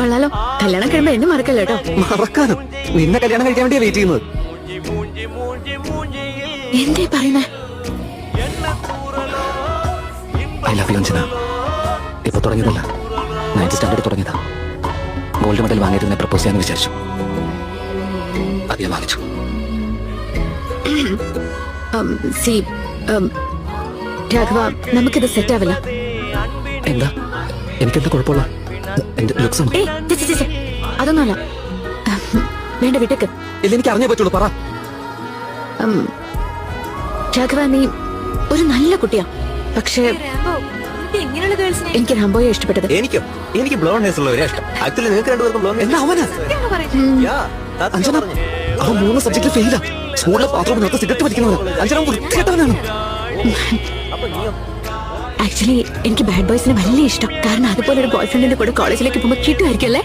കൊള്ളാലോ. കല്യാണം കഴിയുമ്പോ എന്നെ മറക്കല്ലോ കേട്ടോ. മറക്കാനോ? നിന്നെ കല്യാണം കഴിക്കാൻ വേണ്ടിയാ വെയിറ്റ് ചെയ്യുന്നത്. എന്തേ പറയുന്നേ? I love you Anjana. ഇപ്പൊ തുടങ്ങിയതല്ല, 9th സ്റ്റാൻഡേർഡ് തുടങ്ങിയതാ. ഗോൾഡ് മെഡൽ വാങ്ങിയിരുന്നെ പ്രപ്പോസ് ചെയ്യാന്ന് വിചാരിച്ചു. അത് ഞാൻ വാങ്ങിച്ചു. രാഘവ, നമുക്കിത് സെറ്റ് ആവില്ല. എന്താ? എനിക്കെന്താ കുഴപ്പമുള്ള? എന്റെ ലുക്സ് ആണ്. അതൊന്നുമല്ല. വേണ്ട, വിട്ടേക്ക്. ഇല്ല, എനിക്ക് അറിഞ്ഞേ പറ്റുള്ളൂ. പറ. രാഘവ, നീ ഒരു നല്ല കുട്ടിയാ. പക്ഷേ എനിക്ക് റാംബോയെ ഇഷ്ടപ്പെട്ടത്. എനിക്ക് ബ്ലോണ്ട് ഹെയർ ഉള്ളവരെ ഇഷ്ടം. ആക്ച്വലി നിങ്ങൾക്ക് രണ്ടുപേർക്കും ബ്ലോണ്ട് എന്താ അവനാ? അഞ്ജന, അവൻ 3 സബ്ജക്റ്റിൽ ഫെയിലാ. സ്കൂളിലെ ബാത്റൂമിനകത്ത് സിഗരറ്റ് വലിക്കുന്നവനാ. അഞ്ജന വൃത്തികെട്ടവനാണ്. ആക്ച്വലി എനിക്ക് ബാഡ് ബോയ്സിനെ വലിയ ഇഷ്ടം. കാരണം അതുപോലെ ഒരു ബോയ് ഫ്രണ്ടിന്റെ കൂടെ കോളേജിലേക്ക് പോകുമ്പോൾ കിട്ടുമായിരിക്കും അല്ലേ?